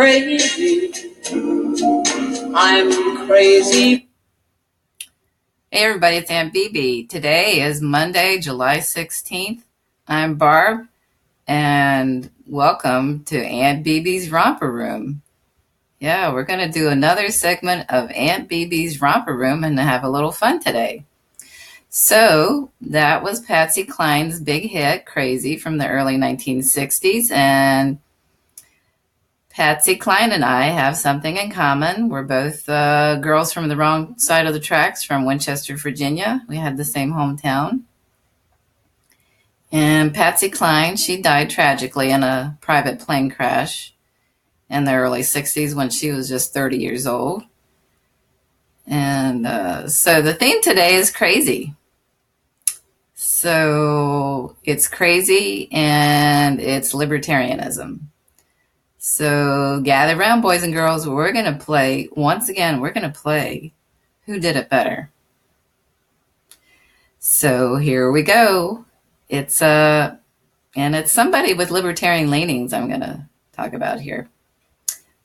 crazy. I'm crazy. Hey everybody, it's Aunt BB. Today is Monday, July 16th. I'm Barb, and welcome to Aunt BB's Romper Room. Yeah, we're going to do another segment of Aunt BB's Romper Room and have a little fun today. So that was Patsy Cline's big hit, Crazy, from the early 1960s, and Patsy Cline and I have something in common. We're both girls from the wrong side of the tracks from Winchester, Virginia. We had the same hometown. And Patsy Cline, she died tragically in a private plane crash in the early 60s when she was just 30 years old. And so the theme today is crazy. So it's crazy and it's libertarianism. So gather around, boys and girls. We're going to play, once again, Who Did It Better? So here we go. It's somebody with libertarian leanings I'm going to talk about here.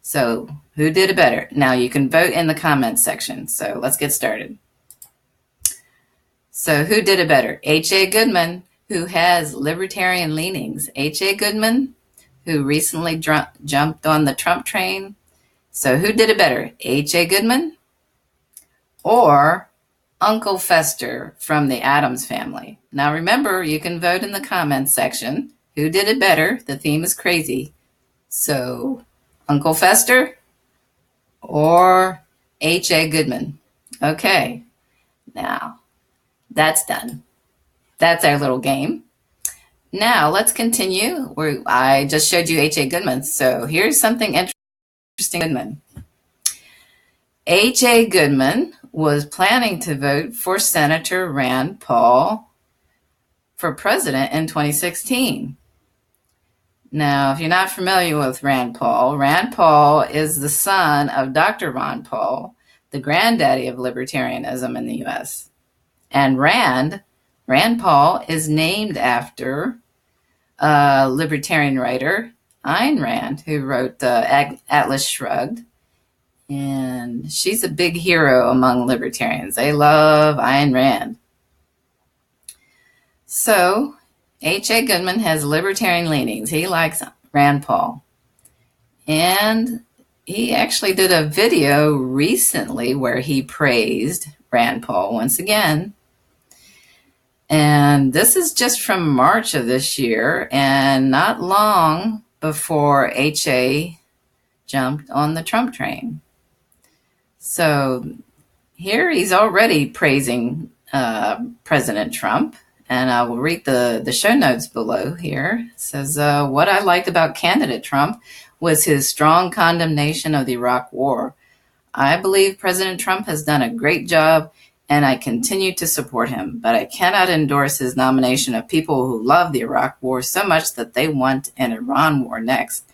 So who did it better? Now you can vote in the comments section. So let's get started. So who did it better? H.A. Goodman, who has libertarian leanings. H.A. Goodman, who recently jumped on the Trump train. So who did it better, H.A. Goodman or Uncle Fester from the Addams Family? Now remember, you can vote in the comments section. Who did it better? The theme is crazy. So Uncle Fester or H.A. Goodman? Okay, now that's done. That's our little game. Now, let's continue. I just showed you H.A. Goodman, so here's something interesting. Goodman. H.A. Goodman was planning to vote for Senator Rand Paul for president in 2016. Now, if you're not familiar with Rand Paul is the son of Dr. Ron Paul, the granddaddy of libertarianism in the U.S. And Rand Paul is named after libertarian writer Ayn Rand, who wrote Atlas Shrugged. And she's a big hero among libertarians. They love Ayn Rand. So H.A. Goodman has libertarian leanings. He likes Rand Paul. And he actually did a video recently where he praised Rand Paul once again. And this is just from March of this year, and not long before H.A. jumped on the Trump train. So here he's already praising President Trump, and I will read the show notes below here. It says, what I liked about candidate Trump was his strong condemnation of the Iraq War. I believe President Trump has done a great job, and I continue to support him, but I cannot endorse his nomination of people who love the Iraq War so much that they want an Iran war next.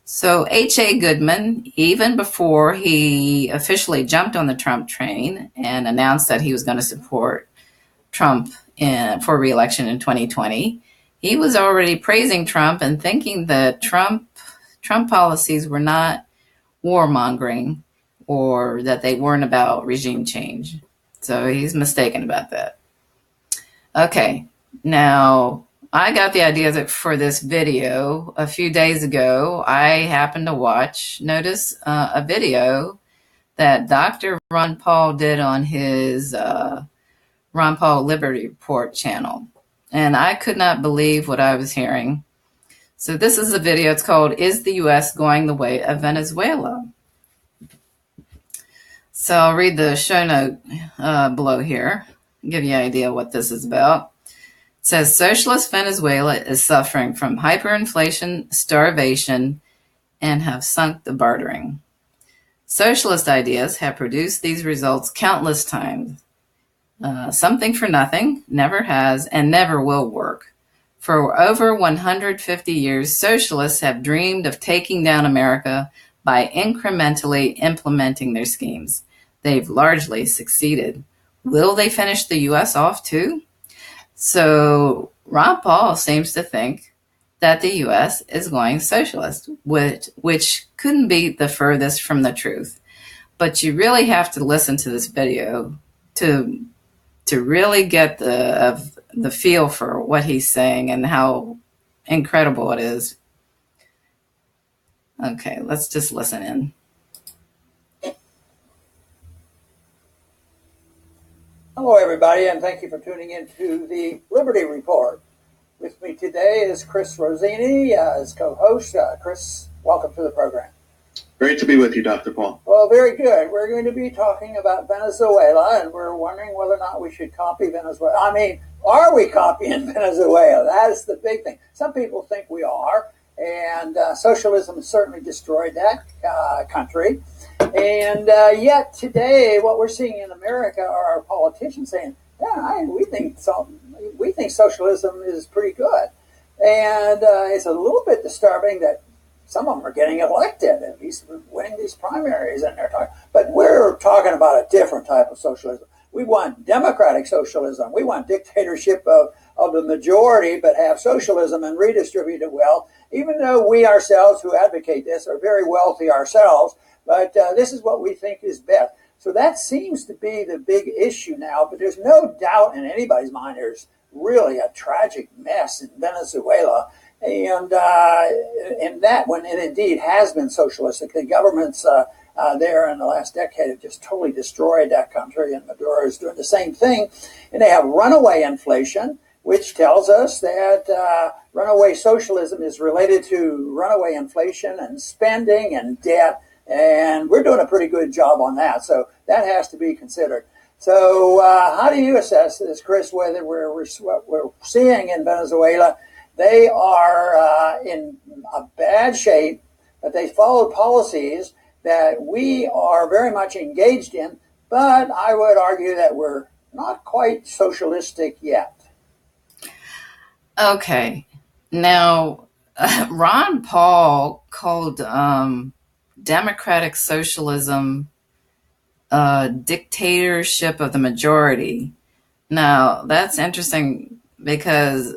So H.A. Goodman, even before he officially jumped on the Trump train and announced that he was going to support Trump for re-election in 2020, he was already praising Trump and thinking that Trump policies were not warmongering or that they weren't about regime change. So he's mistaken about that. Okay, now I got the idea for this video a few days ago. I happened to notice a video that Dr. Ron Paul did on his Ron Paul Liberty Report channel. And I could not believe what I was hearing. So this is a video. It's called, Is the U.S. Going the Way of Venezuela? So I'll read the show note below here, give you an idea what this is about. It says, socialist Venezuela is suffering from hyperinflation, starvation, and have sunk the bartering. Socialist ideas have produced these results countless times. Something for nothing never has and never will work. For over 150 years, socialists have dreamed of taking down America by incrementally implementing their schemes. They've largely succeeded. Will they finish the U.S. off too? So Ron Paul seems to think that the U.S. is going socialist, which couldn't be the furthest from the truth. But you really have to listen to this video to really get the feel for what he's saying and how incredible it is. Okay, let's just listen in. Hello, everybody, and thank you for tuning in to the Liberty Report. With me today is Chris Rossini as co-host. Chris, welcome to the program. Great to be with you, Dr. Paul. Well, very good. We're going to be talking about Venezuela, and we're wondering whether or not we should copy Venezuela. I mean, are we copying Venezuela? That's the big thing. Some people think we are, and socialism certainly destroyed that country. And yet today, what we're seeing in America are our politicians saying, "Yeah, we think socialism is pretty good," and it's a little bit disturbing that some of them are getting elected and he's winning these primaries, and they're talking. But we're talking about a different type of socialism. We want democratic socialism. We want dictatorship of the majority, but have socialism and redistributed wealth. Even though we ourselves who advocate this are very wealthy ourselves. But this is what we think is best. So that seems to be the big issue now. But there's no doubt in anybody's mind there's really a tragic mess in Venezuela. And that, when it indeed has been socialistic, the governments there in the last decade have just totally destroyed that country. And Maduro is doing the same thing. And they have runaway inflation, which tells us that runaway socialism is related to runaway inflation and spending and debt. And we're doing a pretty good job on that. So that has to be considered. So how do you assess this, Chris, whether what we're seeing in Venezuela? They are in a bad shape, but they followed policies that we are very much engaged in. But I would argue that we're not quite socialistic yet. Okay. Now, Ron Paul called democratic socialism dictatorship of the majority. Now, that's interesting because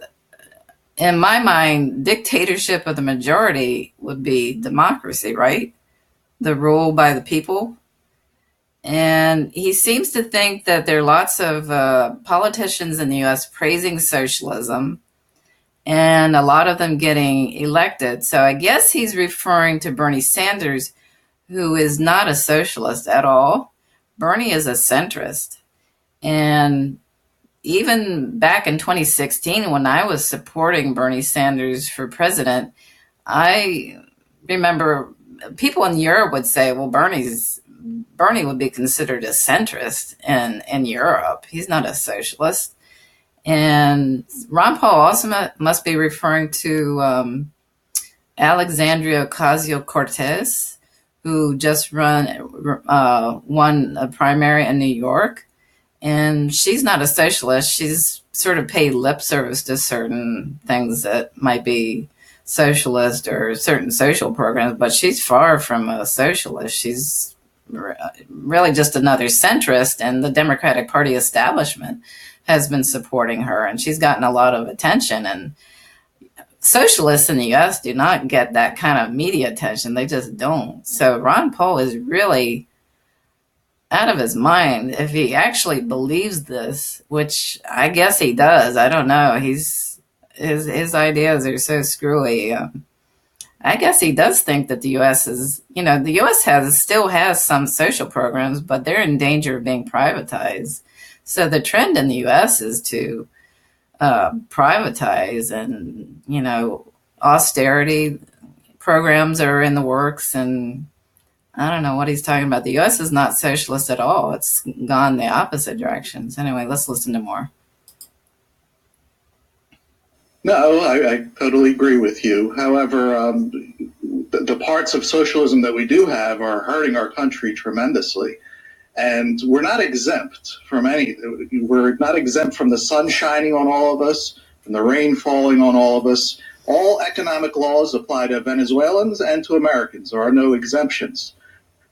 in my mind, dictatorship of the majority would be democracy, right? The rule by the people. And he seems to think that there are lots of politicians in the U.S. praising socialism and a lot of them getting elected. So I guess he's referring to Bernie Sanders, who is not a socialist at all. Bernie is a centrist. And even back in 2016, when I was supporting Bernie Sanders for president, I remember people in Europe would say, well, Bernie would be considered a centrist in Europe. He's not a socialist. And Ron Paul also must be referring to Alexandria Ocasio-Cortez, who just won a primary in New York. And she's not a socialist. She's sort of paid lip service to certain things that might be socialist or certain social programs, but she's far from a socialist. She's really just another centrist, and the Democratic Party establishment has been supporting her, and she's gotten a lot of attention. And socialists in the U.S. do not get that kind of media attention. They just don't. So Ron Paul is really out of his mind if he actually believes this, which I guess he does. I don't know. His ideas are so screwy. I guess he does think that the U.S. is, the U.S. still has some social programs, but they're in danger of being privatized. So the trend in the U.S. is to privatize, and, austerity programs are in the works, and I don't know what he's talking about. The U.S. is not socialist at all. It's gone the opposite direction. So anyway, let's listen to more. No, I totally agree with you. However, the parts of socialism that we do have are hurting our country tremendously. And we're not exempt from anything. We're not exempt from the sun shining on all of us, from the rain falling on all of us. All economic laws apply to Venezuelans and to Americans. There are no exemptions.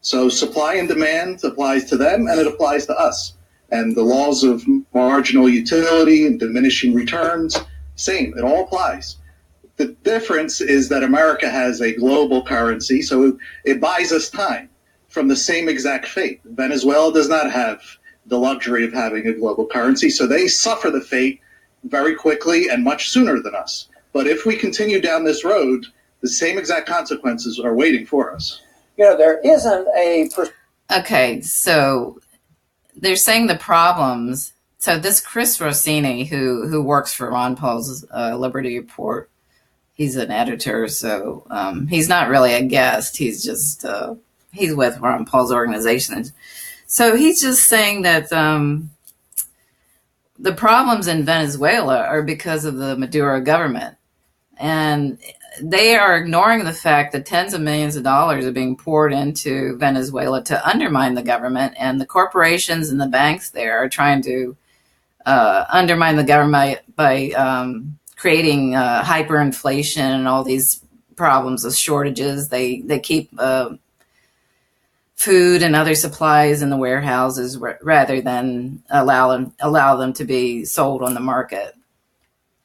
So supply and demand applies to them, and it applies to us. And the laws of marginal utility and diminishing returns, same. It all applies. The difference is that America has a global currency, so it buys us time from the same exact fate. Venezuela does not have the luxury of having a global currency, so they suffer the fate very quickly and much sooner than us. But if we continue down this road, the same exact consequences are waiting for us. There isn't a... Okay, so they're saying the problems. So this Chris Rossini, who works for Ron Paul's Liberty Report, he's an editor, so he's not really a guest. He's just he's with Ron Paul's organization. So he's just saying that the problems in Venezuela are because of the Maduro government. And they are ignoring the fact that tens of millions of dollars are being poured into Venezuela to undermine the government. And the corporations and the banks there are trying to undermine the government by creating hyperinflation and all these problems of shortages. They keep food and other supplies in the warehouses rather than allow them to be sold on the market.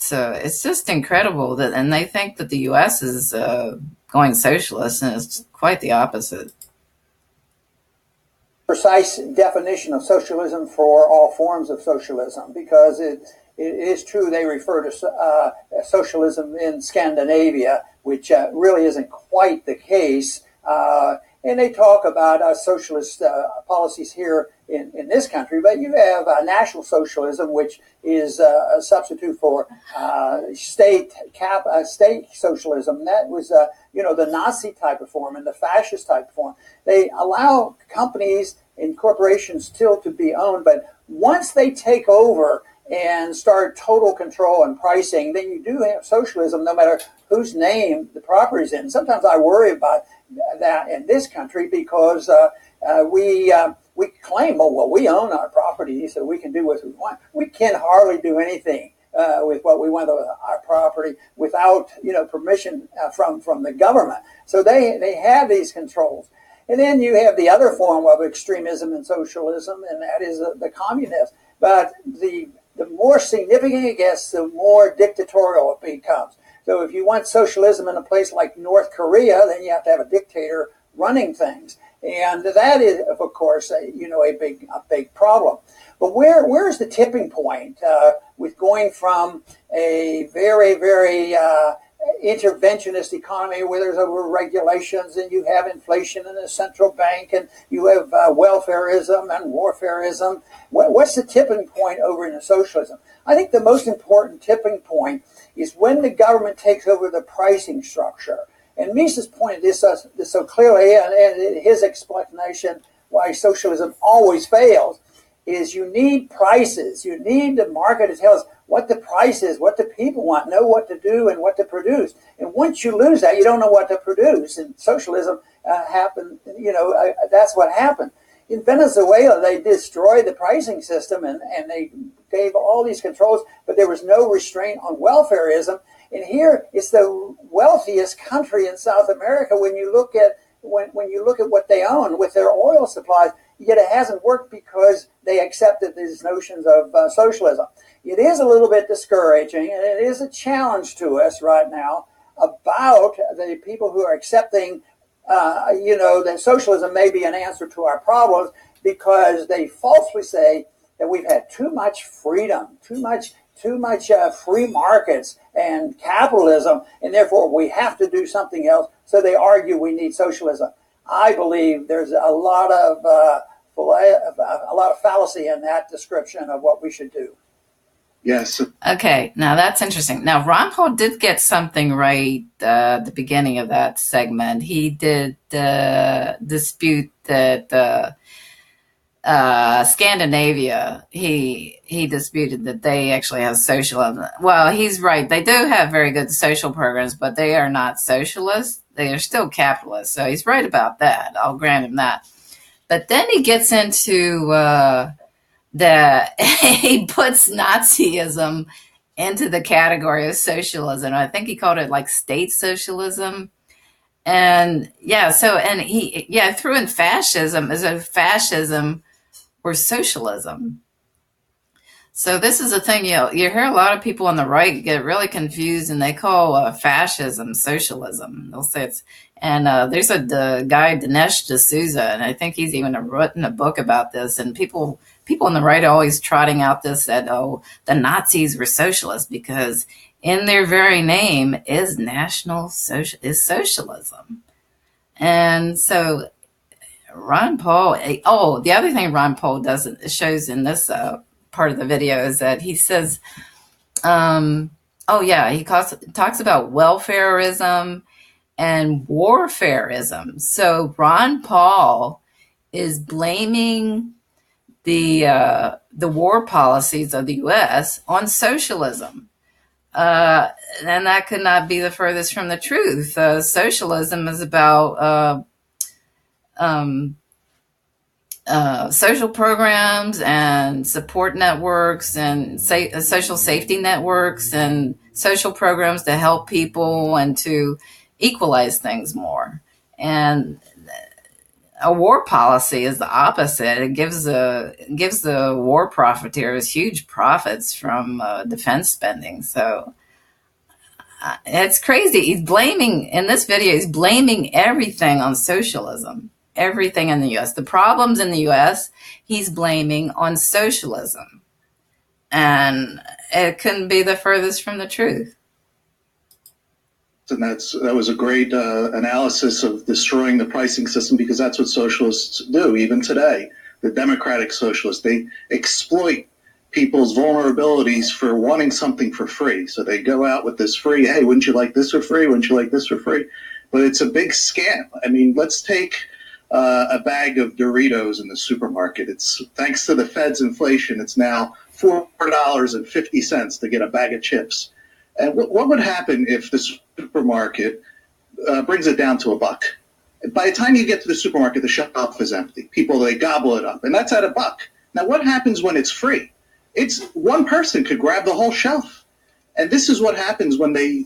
So it's just incredible that, and they think that the U.S. is going socialist, and it's quite the opposite. Precise definition of socialism for all forms of socialism, because it is true they refer to socialism in Scandinavia, which really isn't quite the case. And they talk about socialist policies here in this country, but you have National Socialism, which is a substitute for state socialism. That was the Nazi type of form and the fascist type of form. They allow companies and corporations still to be owned, but once they take over and start total control and pricing, then you do have socialism, no matter whose name the property's in. Sometimes I worry about that in this country because we claim, we own our property, so we can do what we want. We can hardly do anything with what we want with our property without permission from the government. So they have these controls. And then you have the other form of extremism in socialism, and that is the communism. But the more significant it gets, the more dictatorial it becomes. So if you want socialism in a place like North Korea, then you have to have a dictator running things. And that is, of course, a big problem. But where's the tipping point with going from a very, very interventionist economy where there's over regulations and you have inflation in the central bank and you have welfareism and warfareism? What's the tipping point over into socialism? I think the most important tipping point is when the government takes over the pricing structure. And Mises pointed this so clearly, and his explanation why socialism always fails is you need prices. You need the market to tell us what the price is, what the people want, know what to do and what to produce. And once you lose that, you don't know what to produce. And socialism happened, that's what happened. In Venezuela, they destroyed the pricing system and they gave all these controls, but there was no restraint on welfareism. And here it's the wealthiest country in South America when you look at what they own with their oil supplies, yet it hasn't worked because they accepted these notions of socialism. It is a little bit discouraging, and it is a challenge to us right now about the people who are accepting, that socialism may be an answer to our problems, because they falsely say that we've had too much freedom, too much free markets and capitalism, and therefore we have to do something else. So they argue we need socialism. I believe there's a lot of fallacy in that description of what we should do. Yes. Okay, now that's interesting. Now, Ron Paul did get something right at the beginning of that segment. He did dispute that Scandinavia, he disputed that they actually have socialism. Well, he's right. They do have very good social programs, but they are not socialist. They are still capitalist. So he's right about that. I'll grant him that. But then he gets into he puts Nazism into the category of socialism. I think he called it like state socialism. And he threw in fascism as a fascism or socialism. So this is the thing, you hear a lot of people on the right get really confused, and they call fascism socialism. They'll say it's, and there's the guy Dinesh D'Souza, and I think he's even written a book about this. And people on the right are always trotting out this that the Nazis were socialists because in their very name is is socialism. And so Ron Paul. Oh, the other thing Ron Paul shows in this part of the video is that he says, he talks about welfareism and warfareism. So Ron Paul is blaming the war policies of the U.S. on socialism. And that could not be the furthest from the truth. Socialism is about social programs and support networks and social safety networks and social programs to help people and to equalize things more. And a war policy is the opposite. It gives the war profiteers huge profits from defense spending. So it's crazy. In this video, he's blaming everything on socialism. Everything in the U.S. The problems in the U.S. he's blaming on socialism. And it couldn't be the furthest from the truth. And that was a great analysis of destroying the pricing system, because that's what socialists do even today. The democratic socialists, they exploit people's vulnerabilities for wanting something for free. So they go out with this free, hey, wouldn't you like this for free? Wouldn't you like this for free? But it's a big scam. I mean, let's take a bag of Doritos in the supermarket. It's thanks to the Fed's inflation, it's now $4.50 to get a bag of chips. And what would happen if the supermarket brings it down to $1? By the time you get to the supermarket, the shelf is empty. People, they gobble it up, and that's at $1. Now, what happens when it's free? It's one person could grab the whole shelf. And this is what happens when they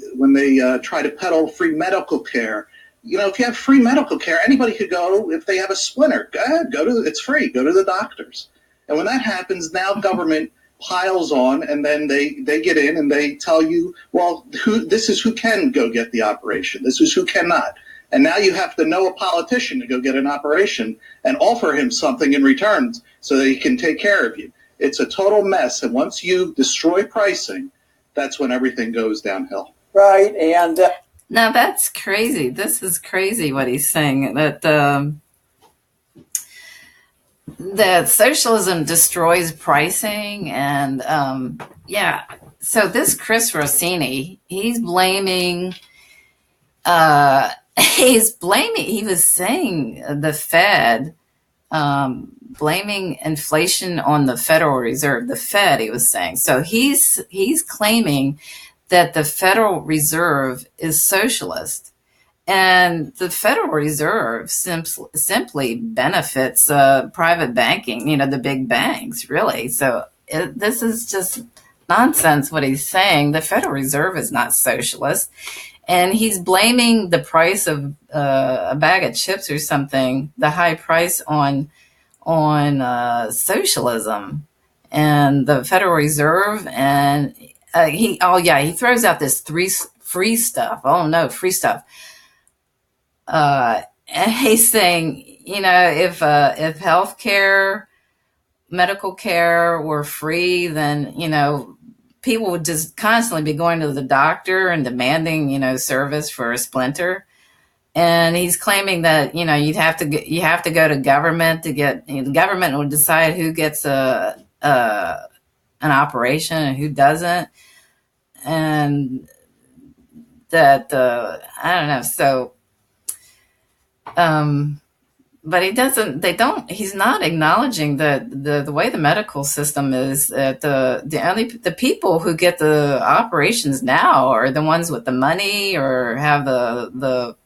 try to peddle free medical care. You know, if you have free medical care, anybody could go, if they have a splinter, go ahead, it's free, go to the doctors. And when that happens, now government piles on, and then they get in and they tell you, well, this is who can go get the operation. This is who cannot. And now you have to know a politician to go get an operation and offer him something in return so that he can take care of you. It's a total mess. And once you destroy pricing, that's when everything goes downhill. Right. And now that's crazy. This is crazy what he's saying, that socialism destroys pricing. And so this Chris Rossini, he was saying the Fed, blaming inflation on the Federal Reserve. The Fed, he was saying. So he's claiming that the Federal Reserve is socialist. And the Federal Reserve simply benefits private banking, the big banks, really. So this is just nonsense what he's saying. The Federal Reserve is not socialist. And he's blaming the price of a bag of chips or something, the high price on socialism and the Federal Reserve. And he throws out this free stuff. Oh no, free stuff. And he's saying, if healthcare, medical care were free, then, people would just constantly be going to the doctor and demanding, service for a splinter. And he's claiming that, you have to go to government to get, the government will decide who gets an operation and who doesn't. And that, I don't know. So, but he's not acknowledging that the way the medical system is, that the people who get the operations now are the ones with the money or have the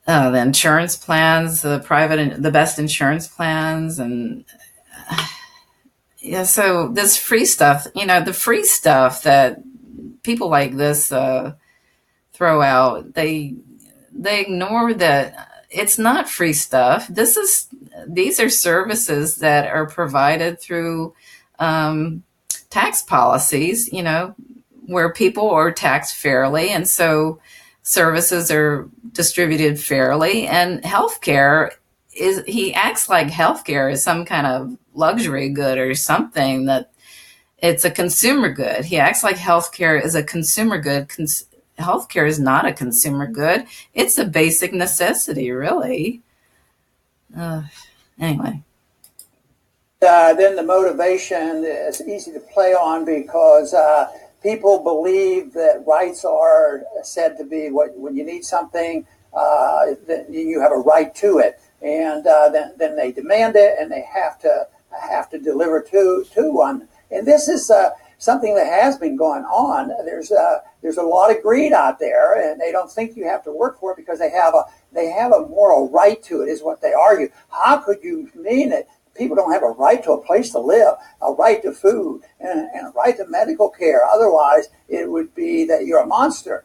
insurance plans, the best insurance plans. And so this free stuff, the free stuff that people like this throw out, they ignore that it's not free stuff. These are services that are provided through tax policies, where people are taxed fairly, and so services are distributed fairly. And healthcare he acts like healthcare is some kind of luxury good or something, that it's a consumer good. He acts like healthcare is a consumer good. Healthcare is not a consumer good. It's a basic necessity, really. Anyway. Then the motivation is easy to play on because people believe that rights are said to be when you need something, that you have a right to it, and then they demand it, and they have to deliver to one. And this is something that has been going on. There's a lot of greed out there, and they don't think you have to work for it because they have a moral right to it, is what they argue. How could you mean it? People don't have a right to a place to live, a right to food, and a right to medical care. Otherwise, it would be that you're a monster.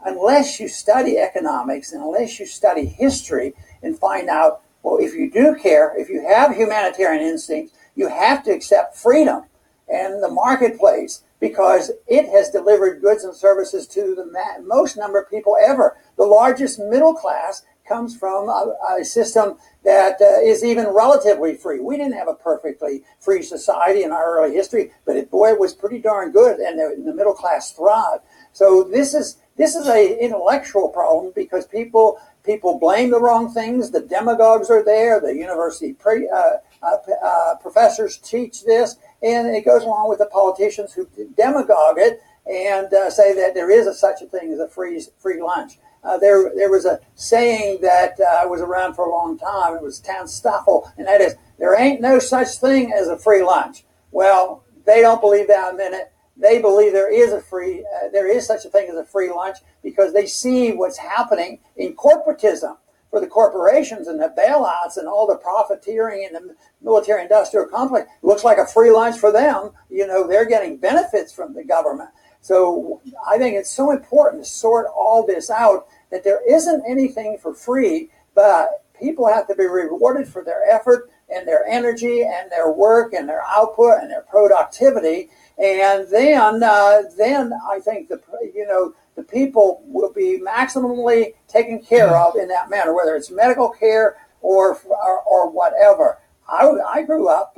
Unless you study economics and unless you study history and find out, well, if you do care, if you have humanitarian instincts, you have to accept freedom and the marketplace, because it has delivered goods and services to the most number of people ever. The largest middle class comes from a system that is even relatively free. We didn't have a perfectly free society in our early history, but it was pretty darn good, and the middle class thrived. So this is a intellectual problem because people blame the wrong things. The demagogues are there. The university professors teach this, and it goes along with the politicians who demagogue it and say that there is such a thing as a free lunch. There was a saying that was around for a long time. It was Tanstaffel, and that is, there ain't no such thing as a free lunch. Well, they don't believe that a minute. They believe there is such a thing as a free lunch because they see what's happening in corporatism for the corporations and the bailouts and all the profiteering in the military-industrial complex. It looks like a free lunch for them. They're getting benefits from the government. So I think it's so important to sort all this out, that there isn't anything for free, but people have to be rewarded for their effort and their energy and their work and their output and their productivity. And then I think the people will be maximally taken care of in that manner, whether it's medical care or whatever. I grew up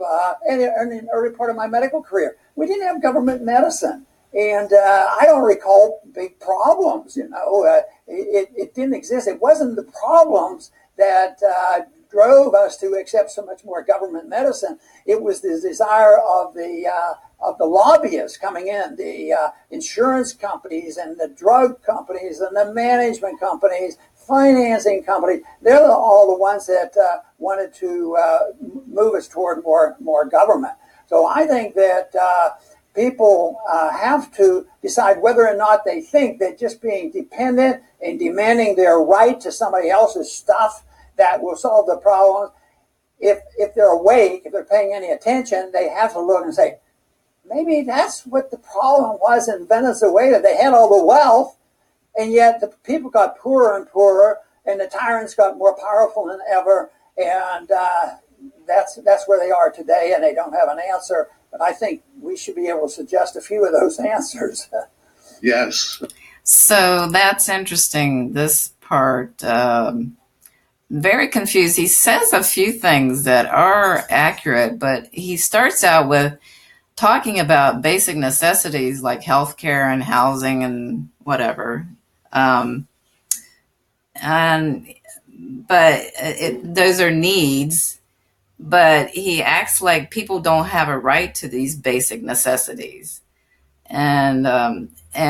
in the early part of my medical career. We didn't have government medicine. And I don't recall big problems, it didn't exist. It wasn't the problems that drove us to accept so much more government medicine. It was the desire of the lobbyists coming in, the insurance companies and the drug companies and the management companies, financing companies. They're all the ones that wanted to move us toward more government. So I think that people have to decide whether or not they think that just being dependent and demanding their right to somebody else's stuff that will solve the problem. If they're awake, if they're paying any attention, they have to look and say, maybe that's what the problem was in Venezuela. They had all the wealth, and yet the people got poorer and poorer, and the tyrants got more powerful than ever, and that's where they are today, and they don't have an answer. But I think we should be able to suggest a few of those answers. Yes. So that's interesting, this part. Very confused. He says a few things that are accurate, but he starts out with talking about basic necessities like healthcare and housing and whatever. But those are needs. But he acts like people don't have a right to these basic necessities. And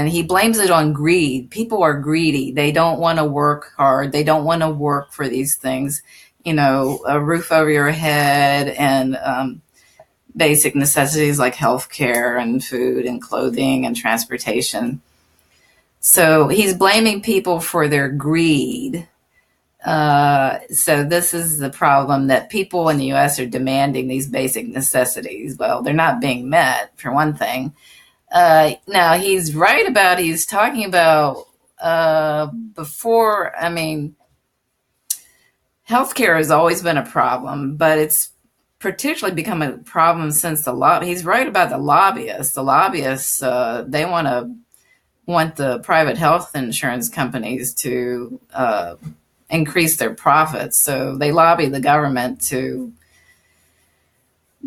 he blames it on greed. People are greedy. They don't want to work hard. They don't want to work for these things, a roof over your head and basic necessities like healthcare and food and clothing and transportation. So he's blaming people for their greed. So this is the problem, that people in the U.S. are demanding these basic necessities. Well, they're not being met, for one thing. Now, he's right about, he's talking about before, healthcare has always been a problem, but it's particularly become a problem since the lobby. He's right about the lobbyists. The lobbyists, they want the private health insurance companies to increase their profits. So they lobby the government to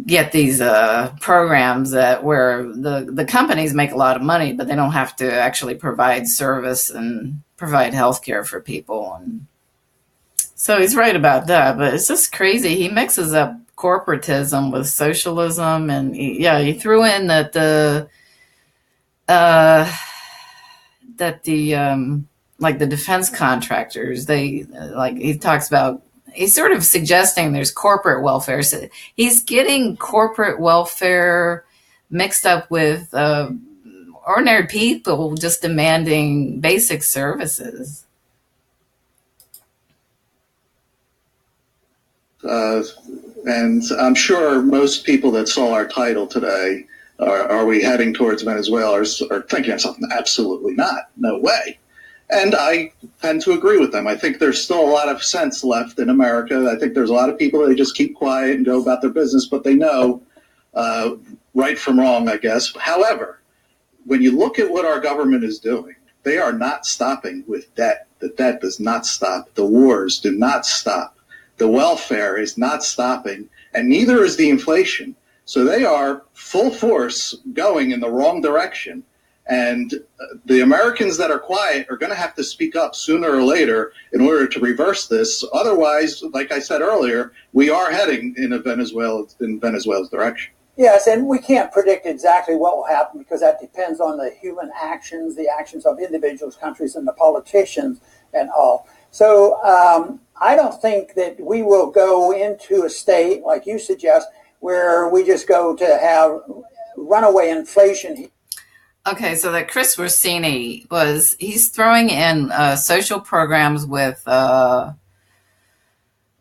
get these programs that where the companies make a lot of money, but they don't have to actually provide service and provide health care for people. And so he's right about that, but it's just crazy. He mixes up corporatism with socialism, and he threw in that the like the defense contractors, they like he talks about. He's sort of suggesting there's corporate welfare. So he's getting corporate welfare mixed up with ordinary people just demanding basic services. And I'm sure most people that saw our title today, are we heading towards Venezuela, are thinking of something, absolutely not, no way. And I tend to agree with them. I think there's still a lot of sense left in America. I think there's a lot of people that just keep quiet and go about their business, but they know right from wrong, I guess. However, when you look at what our government is doing, they are not stopping with debt. The debt does not stop. The wars do not stop. The welfare is not stopping, and neither is the inflation. So they are full force going in the wrong direction. And the Americans that are quiet are going to have to speak up sooner or later in order to reverse this. Otherwise, like I said earlier, we are heading in Venezuela's direction. Yes, and we can't predict exactly what will happen because that depends on the human actions, the actions of individuals, countries, and the politicians and all. So I don't think that we will go into a state, like you suggest, where we just go to have runaway inflation. Okay, so that Chris Rossini he's throwing in social programs with the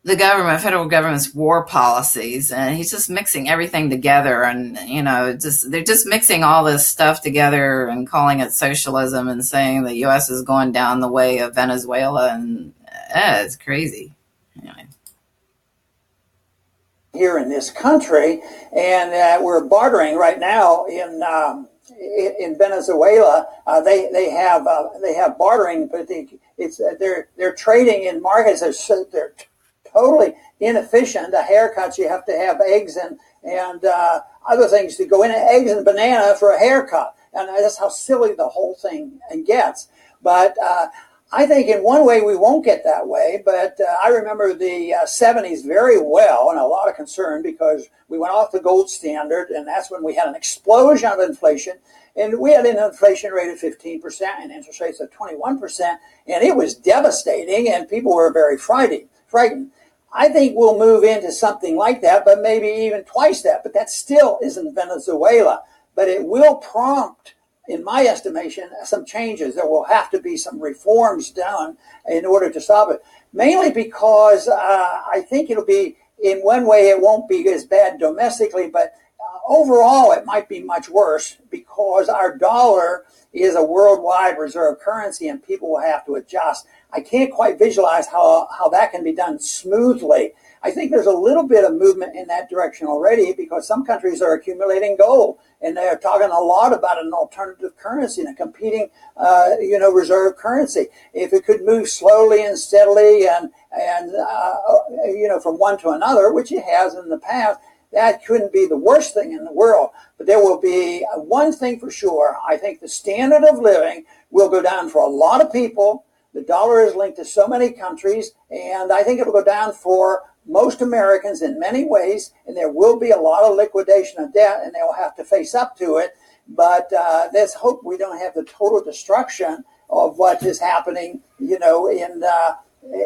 federal government's war policies, and he's just mixing everything together, and they're just mixing all this stuff together and calling it socialism and saying the U.S. is going down the way of Venezuela, and it's crazy. Anyway. Here in this country, and we're bartering right now in Venezuela. They have bartering, but they're trading in markets. They're totally inefficient. The haircuts, you have to have eggs and other things to go in, eggs and banana for a haircut, and that's how silly the whole thing gets. But I think in one way we won't get that way, but I remember the 70s very well, and a lot of concern because we went off the gold standard, and that's when we had an explosion of inflation, and we had an inflation rate of 15% and interest rates of 21%, and it was devastating, and people were very frightened. I think we'll move into something like that, but maybe even twice that, but that still isn't Venezuela. But it will prompt, in my estimation, some changes. There will have to be some reforms done in order to stop it, mainly because I think it'll be, in one way, it won't be as bad domestically, but overall it might be much worse because our dollar is a worldwide reserve currency and people will have to adjust. I can't quite visualize how that can be done smoothly. I think there's a little bit of movement in that direction already because some countries are accumulating gold and they're talking a lot about an alternative currency and a competing, reserve currency. If it could move slowly and steadily and from one to another, which it has in the past, that couldn't be the worst thing in the world. But there will be one thing for sure. I think the standard of living will go down for a lot of people. The dollar is linked to so many countries, and I think it will go down for most Americans in many ways, and there will be a lot of liquidation of debt, and they will have to face up to it. But let's hope we don't have the total destruction of what is happening,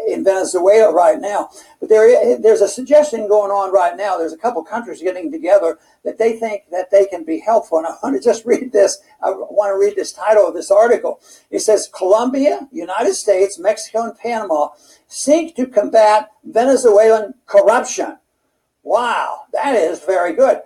in Venezuela right now. But there's a suggestion going on right now. There's a couple countries getting together that they think that they can be helpful. And I want to just read this. I want to read this title of this article. It says, Colombia, United States, Mexico, and Panama seek to combat Venezuelan corruption. Wow, that is very good.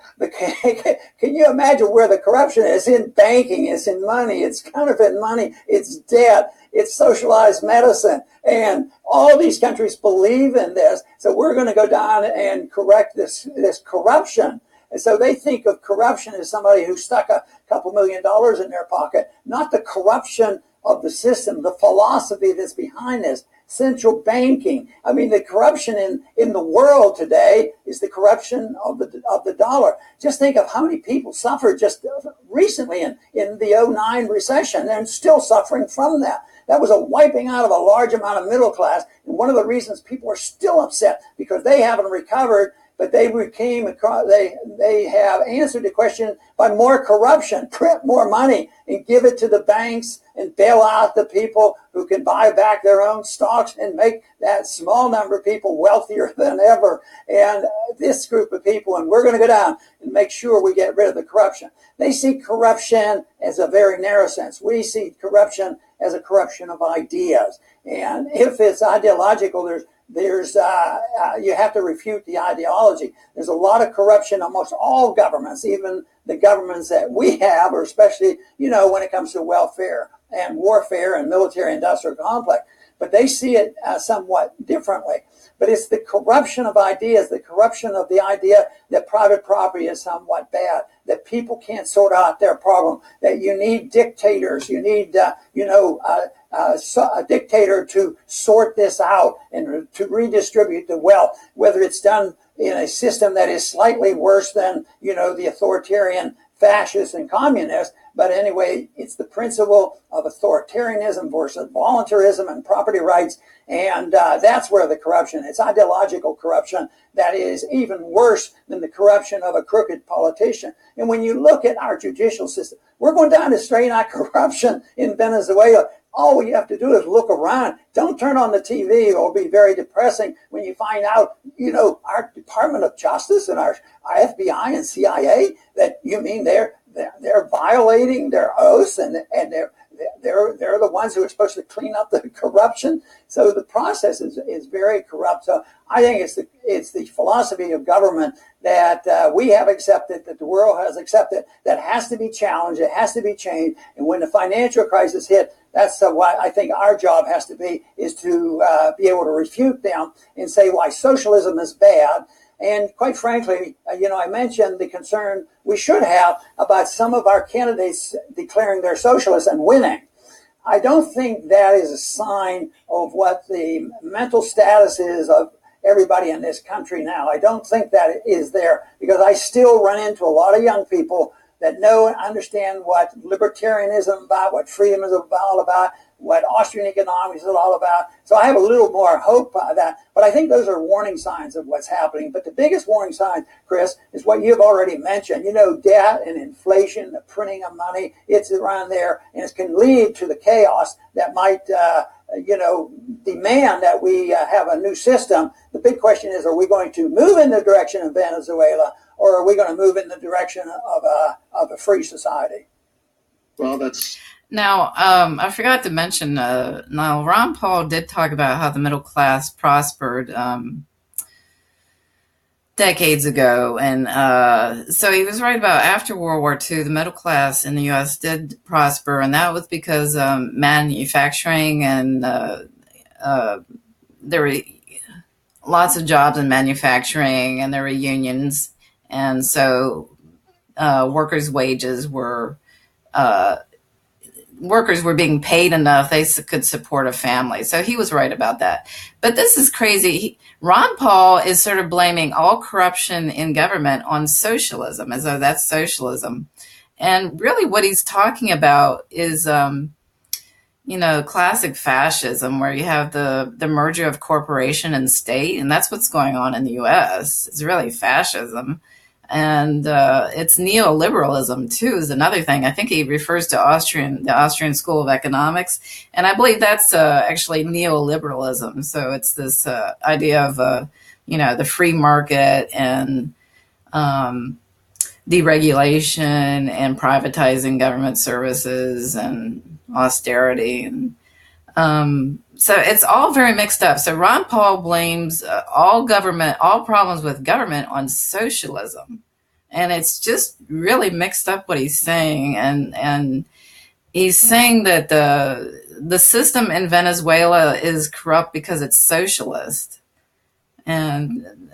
Can you imagine where the corruption is? In banking, it's in money, it's counterfeit money, it's debt, it's socialized medicine. And all these countries believe in this. So we're going to go down and correct this corruption. And so they think of corruption as somebody who stuck a couple $1 million in their pocket, not the corruption of the system, the philosophy that's behind this. Central banking. I mean, the corruption in the world today is the corruption of the dollar. Just think of how many people suffered just recently in the 09 recession and still suffering from that. That was a wiping out of a large amount of middle class. And one of the reasons people are still upset because they haven't recovered, but they have answered the question by more corruption, print more money and give it to the banks and bail out the people who can buy back their own stocks and make that small number of people wealthier than ever. And this group of people, and we're going to go down and make sure we get rid of the corruption. They see corruption as a very narrow sense. We see corruption as a corruption of ideas. And if it's ideological, you have to refute the ideology. There's a lot of corruption in almost all governments, even the governments that we have, or especially, when it comes to welfare and warfare and military industrial complex. But they see it somewhat differently. But it's the corruption of ideas, the corruption of the idea that private property is somewhat bad, that people can't sort out their problem, that you need dictators, you need, a dictator to sort this out and to redistribute the wealth, whether it's done in a system that is slightly worse than, the authoritarian fascists and communists. But anyway, it's the principle of authoritarianism versus voluntarism and property rights. And that's where the corruption, it's ideological corruption that is even worse than the corruption of a crooked politician. And when you look at our judicial system, we're going down to straighten out corruption in Venezuela. All you have to do is look around. Don't turn on the TV. It'll be very depressing when you find out, our Department of Justice and our FBI and CIA, that you mean they're violating their oaths and they're the ones who are supposed to clean up the corruption. So the process is very corrupt. So I think it's the philosophy of government that we have accepted, that the world has accepted, that has to be challenged, it has to be changed. And when the financial crisis hit, that's what I think our job has to be, is to be able to refute them and say why socialism is bad. And quite frankly, I mentioned the concern we should have about some of our candidates declaring they're socialists and winning. I don't think that is a sign of what the mental status is of everybody in this country now. I don't think that is there, because I still run into a lot of young people that know and understand what libertarianism is about, what freedom is all about, what Austrian economics is all about. So I have a little more hope by that. But I think those are warning signs of what's happening. But the biggest warning sign, Chris, is what you've already mentioned. Debt and inflation, the printing of money, it's around there. And it can lead to the chaos that might, demand that we have a new system. The big question is, are we going to move in the direction of Venezuela, or are we going to move in the direction of a free society? Well, that's... Now, I forgot to mention, now Ron Paul did talk about how the middle class prospered decades ago. And so he was right about after World War II, the middle class in the U.S. did prosper. And that was because manufacturing and there were lots of jobs in manufacturing, and there were unions. And so workers' wages were... workers were being paid enough they could support a family. So he was right about that. But this is crazy. Ron Paul is sort of blaming all corruption in government on socialism, as though that's socialism. And really what he's talking about is, classic fascism, where you have the merger of corporation and state. And that's what's going on in the U.S. It's really fascism. And it's neoliberalism, too, is another thing. I think he refers to the Austrian School of Economics. And I believe that's actually neoliberalism. So it's this idea of, the free market and deregulation and privatizing government services and austerity. And So it's all very mixed up. So Ron Paul blames all problems with government on socialism. And it's just really mixed up what he's saying. And he's saying that the system in Venezuela is corrupt because it's socialist. And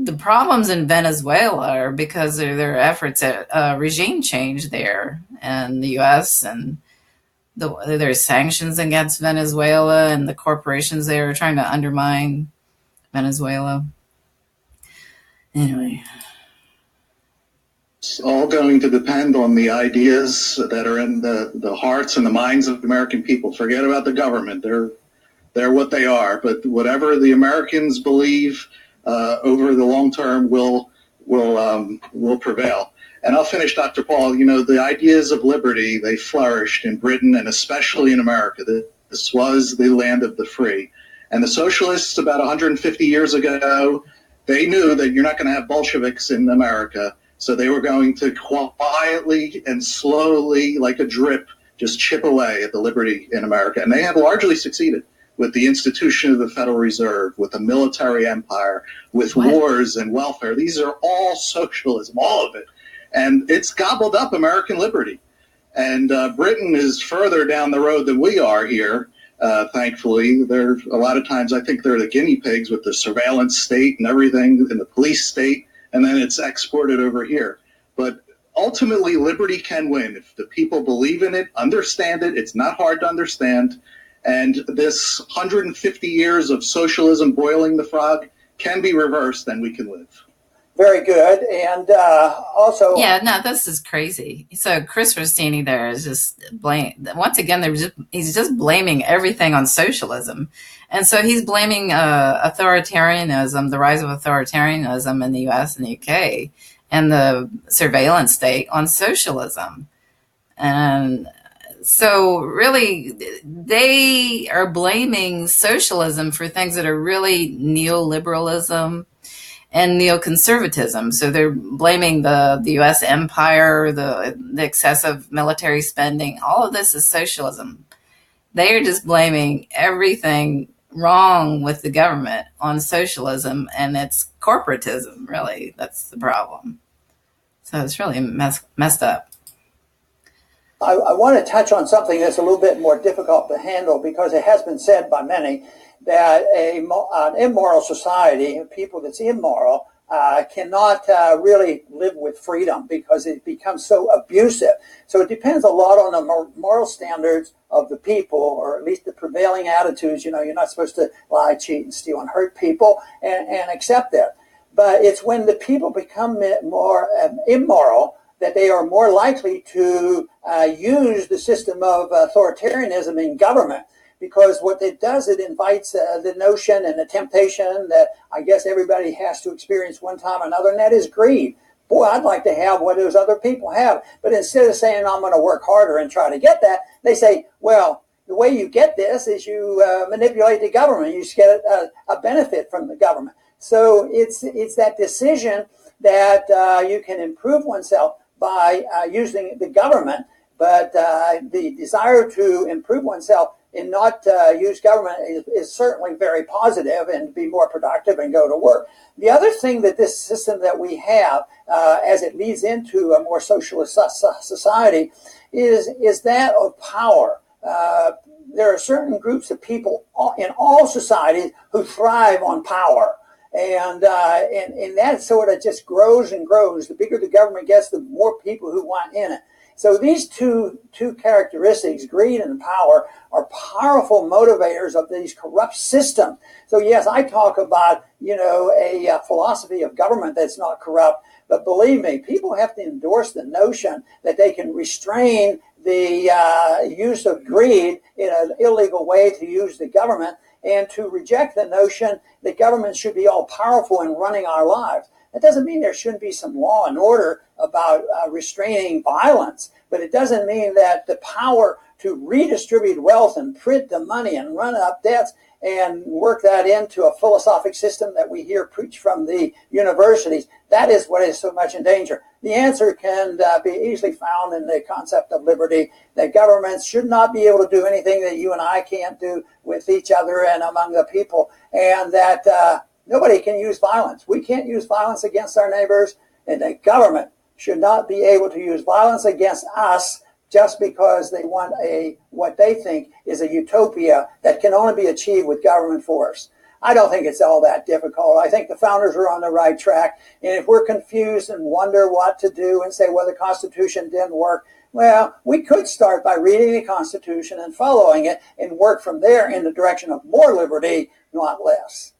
the problems in Venezuela are because of their efforts at regime change there in the U.S. and there's sanctions against Venezuela and the corporations there are trying to undermine Venezuela. Anyway. It's all going to depend on the ideas that are in the hearts and the minds of the American people. Forget about the government. They're what they are. But whatever the Americans believe over the long term will prevail. And I'll finish, Dr. Paul. You know, the ideas of liberty, they flourished in Britain and especially in America. This was the land of the free. And the socialists about 150 years ago, they knew that you're not going to have Bolsheviks in America. So they were going to quietly and slowly, like a drip, just chip away at the liberty in America. And they have largely succeeded with the institution of the Federal Reserve, with a military empire, with wars and welfare. These are all socialism, all of it. And it's gobbled up American liberty. And Britain is further down the road than we are here, thankfully. They're a lot of times, I think they're the guinea pigs with the surveillance state and everything, and the police state, and then it's exported over here. But ultimately, liberty can win. If the people believe in it, understand it, it's not hard to understand. And this 150 years of socialism boiling the frog can be reversed, and we can live. Very good. And also... Yeah, no, this is crazy. So Chris Rossini there is just once again, he's just blaming everything on socialism. And so he's blaming authoritarianism, the rise of authoritarianism in the U.S. and the U.K., and the surveillance state on socialism. And so really, they are blaming socialism for things that are really neoliberalism and neoconservatism. So they're blaming the U.S. empire, the excessive military spending. All of this is socialism. They are just blaming everything wrong with the government on socialism, and it's corporatism, really. That's the problem. So it's really messed up. I want to touch on something that's a little bit more difficult to handle, because it has been said by many that an immoral society, people that's immoral, cannot really live with freedom because it becomes so abusive. So it depends a lot on the moral standards of the people, or at least the prevailing attitudes. You know, you're not supposed to lie, cheat, and steal and hurt people, and accept that. But it's when the people become more immoral that they are more likely to use the system of authoritarianism in government. Because what it does, it invites the notion and the temptation that I guess everybody has to experience one time or another, and that is greed. Boy, I'd like to have what those other people have. But instead of saying I'm going to work harder and try to get that, they say, well, the way you get this is you manipulate the government. You just get a benefit from the government. So it's that decision that you can improve oneself by using the government, but the desire to improve oneself and not use government is certainly very positive, and be more productive and go to work. The other thing that this system that we have, as it leads into a more socialist society, is that of power. There are certain groups of people in all societies who thrive on power. And that sort of just grows and grows. The bigger the government gets, the more people who want in it. So these two characteristics, greed and power, are powerful motivators of these corrupt systems. So yes, I talk about, a philosophy of government that's not corrupt, but believe me, people have to endorse the notion that they can restrain the use of greed in an illegal way to use the government, and to reject the notion that government should be all powerful in running our lives. That doesn't mean there shouldn't be some law and order about restraining violence, but it doesn't mean that the power to redistribute wealth and print the money and run up debts and work that into a philosophic system that we hear preached from the universities, that is what is so much in danger. The answer can be easily found in the concept of liberty, that governments should not be able to do anything that you and I can't do with each other and among the people, and that nobody can use violence. We can't use violence against our neighbors, and the government should not be able to use violence against us just because they want what they think is a utopia that can only be achieved with government force. I don't think it's all that difficult. I think the founders are on the right track. And if we're confused and wonder what to do and say, well, the Constitution didn't work, well, we could start by reading the Constitution and following it and work from there in the direction of more liberty, not less.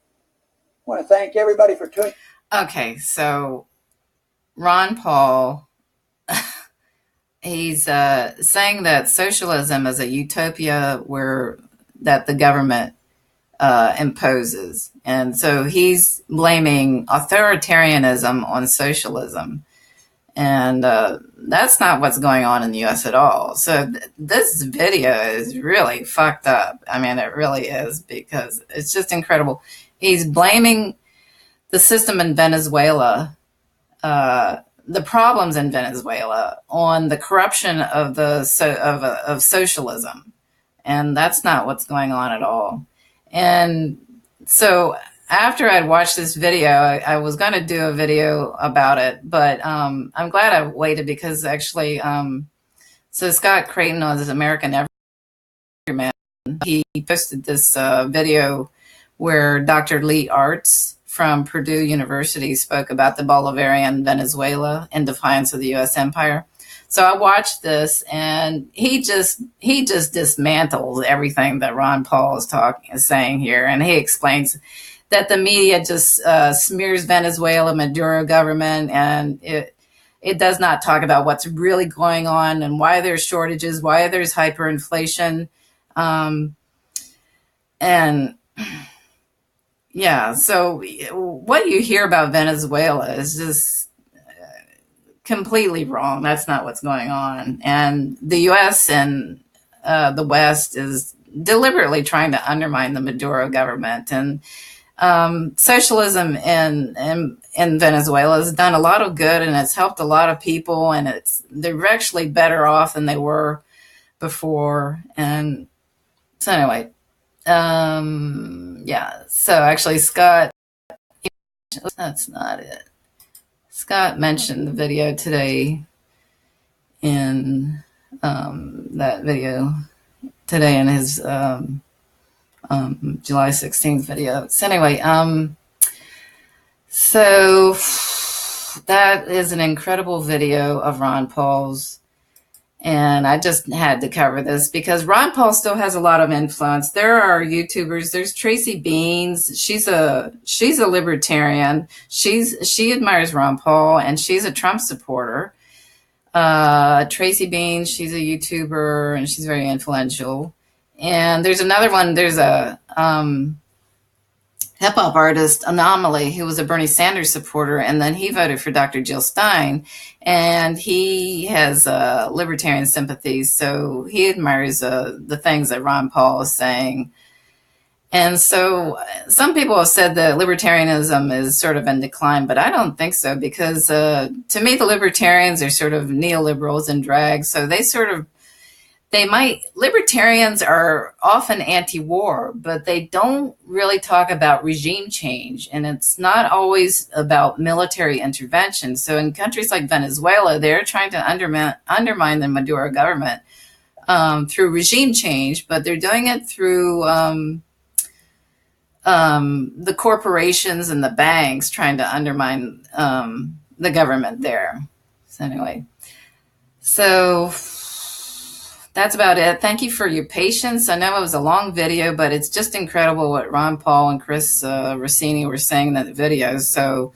I want to thank everybody for tuning. Okay, so Ron Paul, he's saying that socialism is a utopia that the government imposes. And so he's blaming authoritarianism on socialism. And that's not what's going on in the U.S. at all. So this video is really fucked up. I mean, it really is, because it's just incredible. He's blaming the system in Venezuela, the problems in Venezuela, on the corruption of of socialism. And that's not what's going on at all. And so after I'd watched this video, I was going to do a video about it, but I'm glad I waited, because actually, so Scott Creighton on his American Everyman, he posted this video where Dr. Lee Artz from Purdue University spoke about the Bolivarian Venezuela in defiance of the U.S. empire. So I watched this, and he just dismantles everything that Ron Paul is saying here, and he explains that the media just smears Venezuela, Maduro government, and it does not talk about what's really going on and why there's shortages, why there's hyperinflation, and yeah. So what you hear about Venezuela is just completely wrong. That's not what's going on. And the U.S. and the West is deliberately trying to undermine the Maduro government. And socialism in Venezuela has done a lot of good, and it's helped a lot of people, and they're actually better off than they were before. And so anyway, yeah. So actually, Scott, that's not it. Scott mentioned the video today in that video today in his July 16th video. So anyway, so that is an incredible video of Ron Paul's. And I just had to cover this because Ron Paul still has a lot of influence. There are YouTubers. There's Tracy Beans. She's a libertarian. She admires Ron Paul, and she's a Trump supporter. Tracy Beans, she's a YouTuber, and she's very influential. And there's another one. There's a hip hop artist, Anomaly, who was a Bernie Sanders supporter, and then he voted for Dr. Jill Stein, and he has libertarian sympathies, so he admires the things that Ron Paul is saying. And so some people have said that libertarianism is sort of in decline, but I don't think so, because to me, the libertarians are sort of neoliberals in drag, so libertarians are often anti-war, but they don't really talk about regime change, and it's not always about military intervention. So in countries like Venezuela, they're trying to undermine the Maduro government through regime change, but they're doing it through the corporations and the banks trying to undermine the government there. So anyway, so that's about it. Thank you for your patience. I know it was a long video, but it's just incredible what Ron Paul and Chris Rossini were saying in that video. So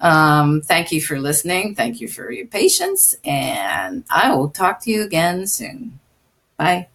thank you for listening. Thank you for your patience, and I will talk to you again soon. Bye.